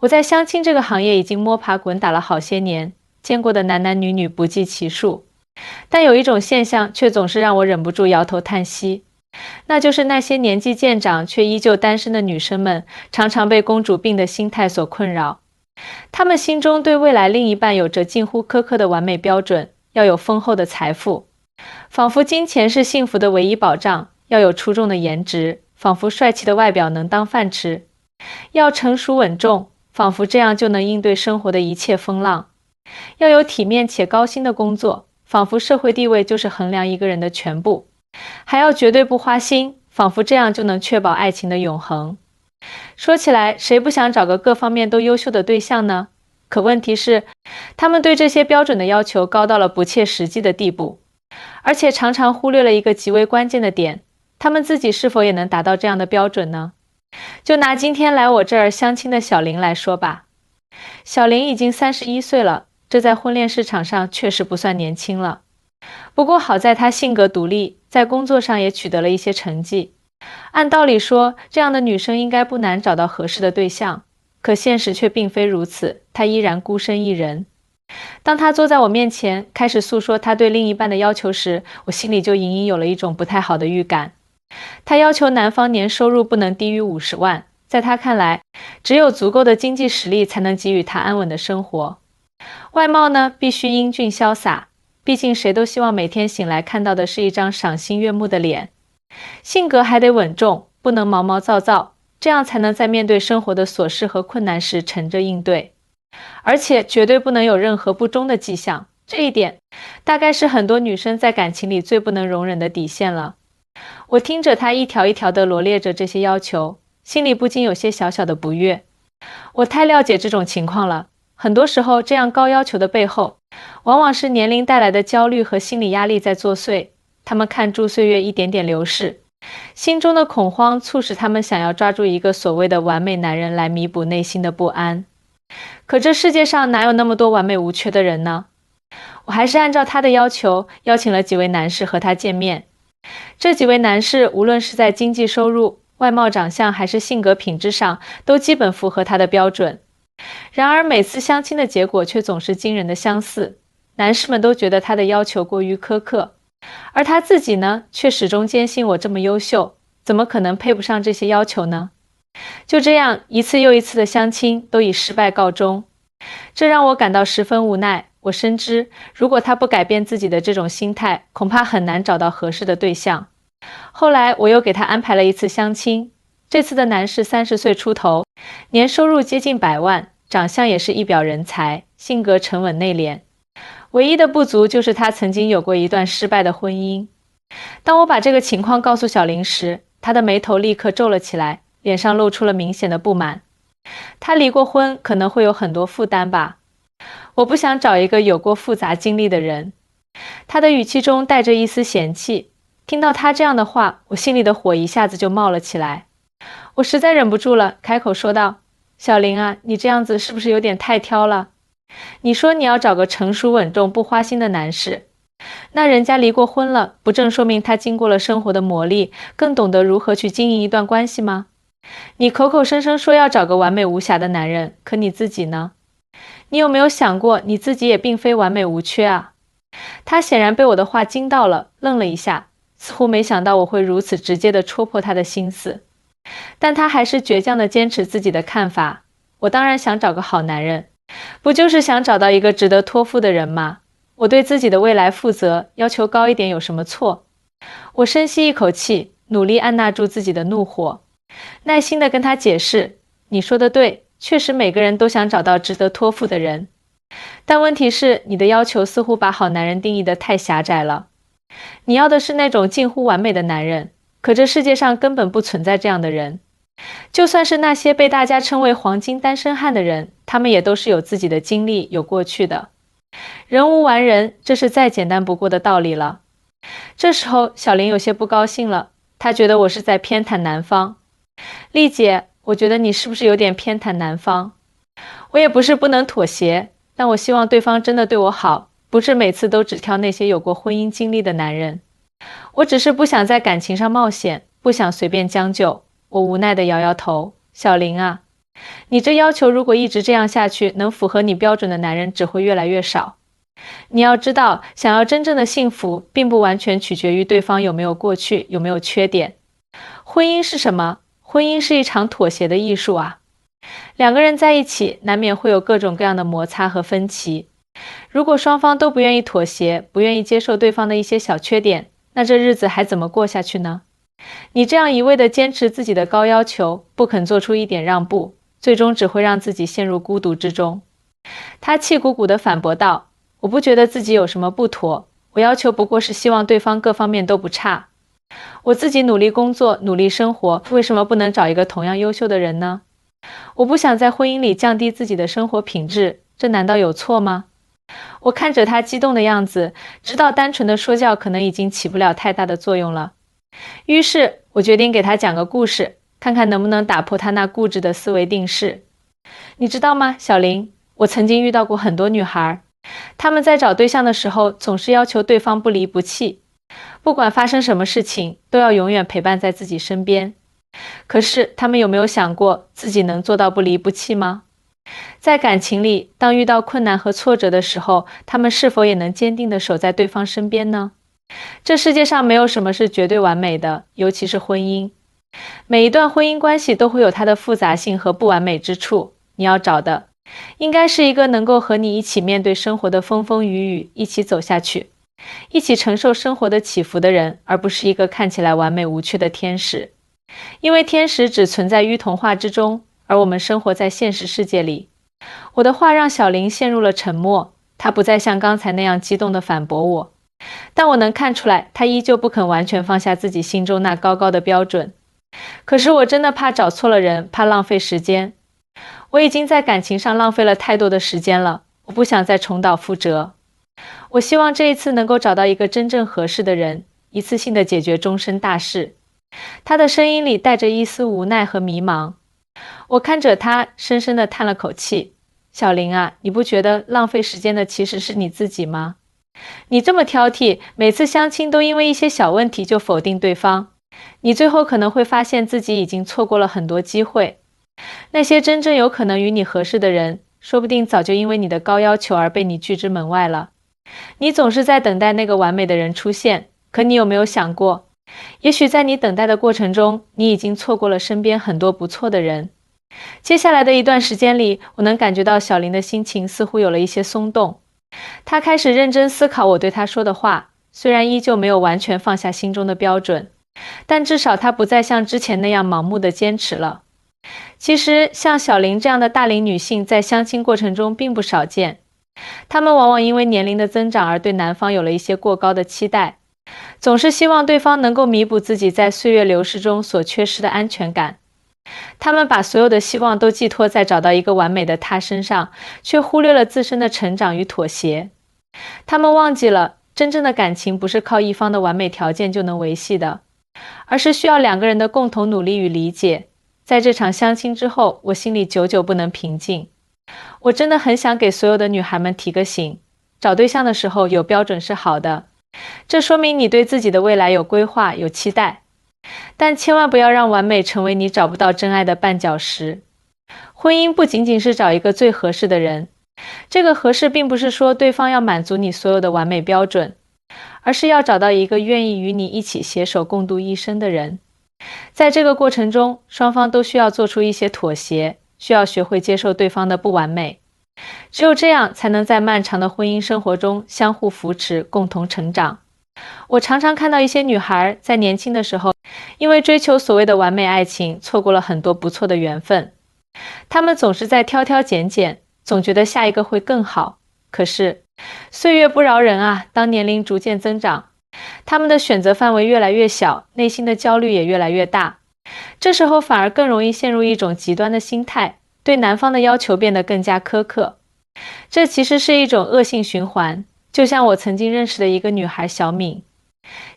我在相亲这个行业已经摸爬滚打了好些年，见过的男男女女不计其数，但有一种现象却总是让我忍不住摇头叹息，那就是那些年纪渐长却依旧单身的女生们，常常被公主病的心态所困扰。她们心中对未来另一半有着近乎苛刻的完美标准，要有丰厚的财富，仿佛金钱是幸福的唯一保障，要有出众的颜值，仿佛帅气的外表能当饭吃，要成熟稳重，仿佛这样就能应对生活的一切风浪，要有体面且高薪的工作，仿佛社会地位就是衡量一个人的全部，还要绝对不花心，仿佛这样就能确保爱情的永恒。说起来，谁不想找个各方面都优秀的对象呢？可问题是，他们对这些标准的要求高到了不切实际的地步，而且常常忽略了一个极为关键的点，他们自己是否也能达到这样的标准呢？就拿今天来我这儿相亲的小林来说吧，小林已经31岁了，这在婚恋市场上确实不算年轻了。不过好在她性格独立，在工作上也取得了一些成绩。按道理说，这样的女生应该不难找到合适的对象，可现实却并非如此，她依然孤身一人。当她坐在我面前，开始诉说她对另一半的要求时，我心里就隐隐有了一种不太好的预感。她要求男方年收入不能低于50万，在她看来，只有足够的经济实力才能给予她安稳的生活。外貌呢，必须英俊潇洒，毕竟谁都希望每天醒来看到的是一张赏心悦目的脸。性格还得稳重，不能毛毛躁躁，这样才能在面对生活的琐事和困难时沉着应对。而且绝对不能有任何不忠的迹象，这一点大概是很多女生在感情里最不能容忍的底线了。我听着她一条一条地罗列着这些要求，心里不禁有些小小的不悦。我太了解这种情况了，很多时候这样高要求的背后，往往是年龄带来的焦虑和心理压力在作祟。他们看住岁月一点点流逝，心中的恐慌促使他们想要抓住一个所谓的完美男人来弥补内心的不安。可这世界上哪有那么多完美无缺的人呢？我还是按照他的要求，邀请了几位男士和他见面。这几位男士无论是在经济收入、外貌长相还是性格品质上，都基本符合他的标准。然而每次相亲的结果却总是惊人的相似，男士们都觉得他的要求过于苛刻，而他自己呢，却始终坚信我这么优秀，怎么可能配不上这些要求呢？就这样，一次又一次的相亲都以失败告终，这让我感到十分无奈。我深知，如果他不改变自己的这种心态，恐怕很难找到合适的对象。后来我又给他安排了一次相亲，这次的男士30岁出头，年收入接近100万，长相也是一表人才，性格沉稳内敛。唯一的不足就是他曾经有过一段失败的婚姻。当我把这个情况告诉小林时，他的眉头立刻皱了起来，脸上露出了明显的不满。他离过婚，可能会有很多负担吧。我不想找一个有过复杂经历的人。他的语气中带着一丝嫌弃。听到他这样的话，我心里的火一下子就冒了起来。我实在忍不住了，开口说道：小林啊，你这样子是不是有点太挑了？你说你要找个成熟稳重不花心的男士，那人家离过婚了，不正说明他经过了生活的磨砺，更懂得如何去经营一段关系吗？你口口声声说要找个完美无瑕的男人，可你自己呢？你有没有想过，你自己也并非完美无缺啊？他显然被我的话惊到了，愣了一下，似乎没想到我会如此直接地戳破他的心思。但他还是倔强地坚持自己的看法。我当然想找个好男人，不就是想找到一个值得托付的人吗？我对自己的未来负责，要求高一点有什么错？我深吸一口气，努力按捺住自己的怒火，耐心地跟他解释，你说的对，确实每个人都想找到值得托付的人，但问题是你的要求似乎把好男人定义得太狭窄了。你要的是那种近乎完美的男人，可这世界上根本不存在这样的人。就算是那些被大家称为黄金单身汉的人，他们也都是有自己的经历，有过去的。人无完人，这是再简单不过的道理了。这时候小林有些不高兴了，他觉得我是在偏袒男方。丽姐，我觉得你是不是有点偏袒男方？我也不是不能妥协，但我希望对方真的对我好，不是每次都只挑那些有过婚姻经历的男人。我只是不想在感情上冒险，不想随便将就。我无奈地摇摇头，小林啊，你这要求如果一直这样下去，能符合你标准的男人只会越来越少。你要知道，想要真正的幸福，并不完全取决于对方有没有过去，有没有缺点。婚姻是什么？婚姻是一场妥协的艺术啊。两个人在一起，难免会有各种各样的摩擦和分歧。如果双方都不愿意妥协，不愿意接受对方的一些小缺点，那这日子还怎么过下去呢？你这样一味地坚持自己的高要求，不肯做出一点让步，最终只会让自己陷入孤独之中。他气鼓鼓地反驳道：我不觉得自己有什么不妥，我要求不过是希望对方各方面都不差。我自己努力工作，努力生活，为什么不能找一个同样优秀的人呢？我不想在婚姻里降低自己的生活品质，这难道有错吗？我看着他激动的样子，知道单纯的说教可能已经起不了太大的作用了。于是我决定给他讲个故事，看看能不能打破他那固执的思维定式。你知道吗，小林，我曾经遇到过很多女孩，她们在找对象的时候总是要求对方不离不弃，不管发生什么事情，都要永远陪伴在自己身边。可是她们有没有想过自己能做到不离不弃吗？在感情里，当遇到困难和挫折的时候，她们是否也能坚定地守在对方身边呢？这世界上没有什么是绝对完美的，尤其是婚姻。每一段婚姻关系都会有它的复杂性和不完美之处，你要找的应该是一个能够和你一起面对生活的风风雨雨，一起走下去，一起承受生活的起伏的人，而不是一个看起来完美无缺的天使。因为天使只存在于童话之中，而我们生活在现实世界里。我的话让小林陷入了沉默，他不再像刚才那样激动地反驳我，但我能看出来，他依旧不肯完全放下自己心中那高高的标准。可是我真的怕找错了人，怕浪费时间。我已经在感情上浪费了太多的时间了，我不想再重蹈覆辙。我希望这一次能够找到一个真正合适的人，一次性的解决终身大事。他的声音里带着一丝无奈和迷茫。我看着他，深深地叹了口气。小林啊，你不觉得浪费时间的其实是你自己吗？你这么挑剔，每次相亲都因为一些小问题就否定对方，你最后可能会发现自己已经错过了很多机会。那些真正有可能与你合适的人，说不定早就因为你的高要求而被你拒之门外了。你总是在等待那个完美的人出现，可你有没有想过，也许在你等待的过程中，你已经错过了身边很多不错的人。接下来的一段时间里，我能感觉到小林的心情似乎有了一些松动。他开始认真思考我对他说的话，虽然依旧没有完全放下心中的标准，但至少他不再像之前那样盲目的坚持了。其实像小林这样的大龄女性在相亲过程中并不少见，她们往往因为年龄的增长而对男方有了一些过高的期待，总是希望对方能够弥补自己在岁月流逝中所缺失的安全感。他们把所有的希望都寄托在找到一个完美的他身上，却忽略了自身的成长与妥协。他们忘记了，真正的感情不是靠一方的完美条件就能维系的，而是需要两个人的共同努力与理解。在这场相亲之后，我心里久久不能平静。我真的很想给所有的女孩们提个醒，找对象的时候有标准是好的，这说明你对自己的未来有规划，有期待。但千万不要让完美成为你找不到真爱的绊脚石。婚姻不仅仅是找一个最合适的人，这个合适并不是说对方要满足你所有的完美标准，而是要找到一个愿意与你一起携手共度一生的人。在这个过程中，双方都需要做出一些妥协，需要学会接受对方的不完美。只有这样，才能在漫长的婚姻生活中相互扶持，共同成长。我常常看到一些女孩在年轻的时候，因为追求所谓的完美爱情，错过了很多不错的缘分。她们总是在挑挑拣拣，总觉得下一个会更好。可是，岁月不饶人啊，当年龄逐渐增长，她们的选择范围越来越小，内心的焦虑也越来越大。这时候反而更容易陷入一种极端的心态，对男方的要求变得更加苛刻。这其实是一种恶性循环。就像我曾经认识的一个女孩小敏。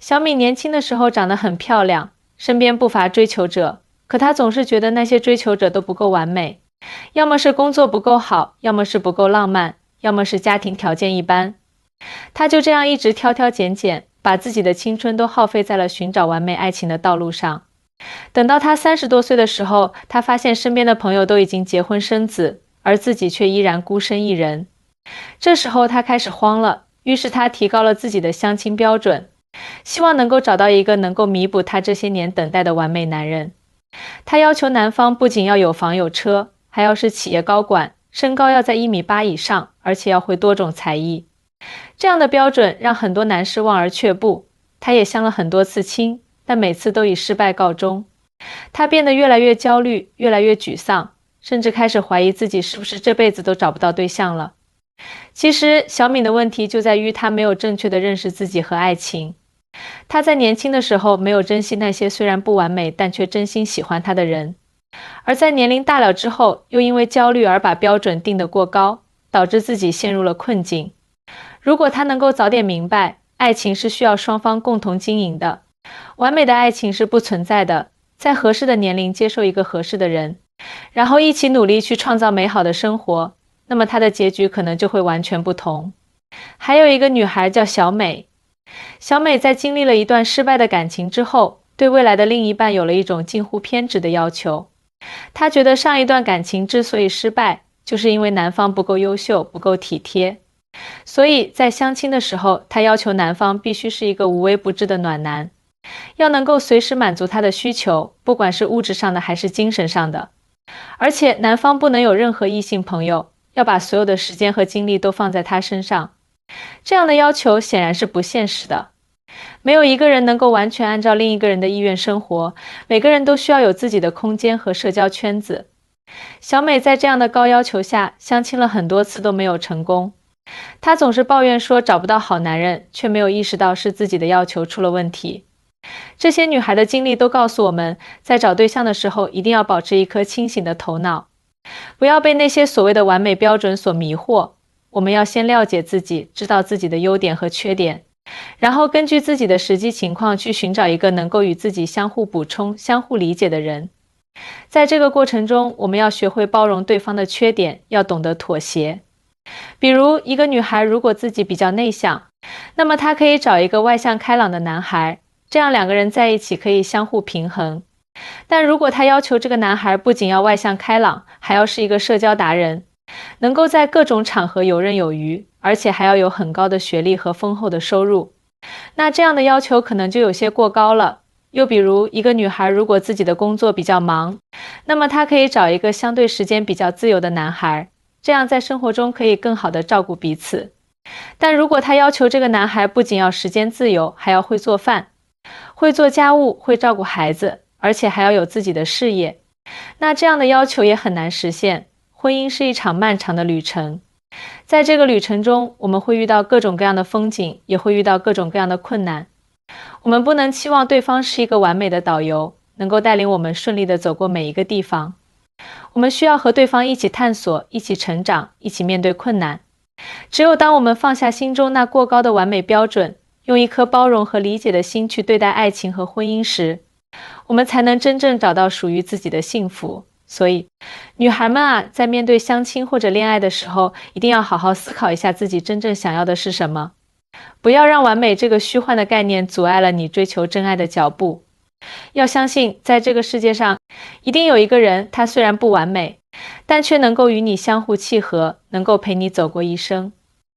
小敏年轻的时候长得很漂亮，身边不乏追求者，可她总是觉得那些追求者都不够完美，要么是工作不够好，要么是不够浪漫，要么是家庭条件一般。她就这样一直挑挑拣拣，把自己的青春都耗费在了寻找完美爱情的道路上。等到他30多岁的时候，他发现身边的朋友都已经结婚生子，而自己却依然孤身一人。这时候他开始慌了，于是他提高了自己的相亲标准，希望能够找到一个能够弥补他这些年等待的完美男人。他要求男方不仅要有房有车，还要是企业高管，身高要在1.8米以上，而且要会多种才艺。这样的标准让很多男士望而却步，他也相了很多次亲，但每次都以失败告终。他变得越来越焦虑，越来越沮丧，甚至开始怀疑自己是不是这辈子都找不到对象了。其实小敏的问题就在于她没有正确的认识自己和爱情。她在年轻的时候没有珍惜那些虽然不完美但却真心喜欢她的人，而在年龄大了之后，又因为焦虑而把标准定得过高，导致自己陷入了困境。如果她能够早点明白，爱情是需要双方共同经营的，完美的爱情是不存在的，在合适的年龄接受一个合适的人，然后一起努力去创造美好的生活，那么她的结局可能就会完全不同。还有一个女孩叫小美，小美在经历了一段失败的感情之后，对未来的另一半有了一种近乎偏执的要求。她觉得上一段感情之所以失败，就是因为男方不够优秀，不够体贴。所以在相亲的时候，她要求男方必须是一个无微不至的暖男，要能够随时满足她的需求，不管是物质上的还是精神上的。而且男方不能有任何异性朋友，要把所有的时间和精力都放在他身上。这样的要求显然是不现实的。没有一个人能够完全按照另一个人的意愿生活，每个人都需要有自己的空间和社交圈子。小美在这样的高要求下，相亲了很多次都没有成功。她总是抱怨说找不到好男人，却没有意识到是自己的要求出了问题。这些女孩的经历都告诉我们，在找对象的时候，一定要保持一颗清醒的头脑，不要被那些所谓的完美标准所迷惑。我们要先了解自己，知道自己的优点和缺点，然后根据自己的实际情况去寻找一个能够与自己相互补充、相互理解的人。在这个过程中，我们要学会包容对方的缺点，要懂得妥协。比如，一个女孩如果自己比较内向，那么她可以找一个外向开朗的男孩，这样两个人在一起可以相互平衡。但如果她要求这个男孩不仅要外向开朗，还要是一个社交达人，能够在各种场合游刃有余，而且还要有很高的学历和丰厚的收入，那这样的要求可能就有些过高了。又比如，一个女孩如果自己的工作比较忙，那么她可以找一个相对时间比较自由的男孩，这样在生活中可以更好地照顾彼此。但如果她要求这个男孩不仅要时间自由，还要会做饭，会做家务，会照顾孩子，而且还要有自己的事业，那这样的要求也很难实现。婚姻是一场漫长的旅程，在这个旅程中，我们会遇到各种各样的风景，也会遇到各种各样的困难。我们不能期望对方是一个完美的导游，能够带领我们顺利地走过每一个地方。我们需要和对方一起探索，一起成长，一起面对困难。只有当我们放下心中那过高的完美标准，用一颗包容和理解的心去对待爱情和婚姻时，我们才能真正找到属于自己的幸福。所以，女孩们啊，在面对相亲或者恋爱的时候，一定要好好思考一下自己真正想要的是什么，不要让完美这个虚幻的概念阻碍了你追求真爱的脚步。要相信，在这个世界上，一定有一个人，他虽然不完美，但却能够与你相互契合，能够陪你走过一生。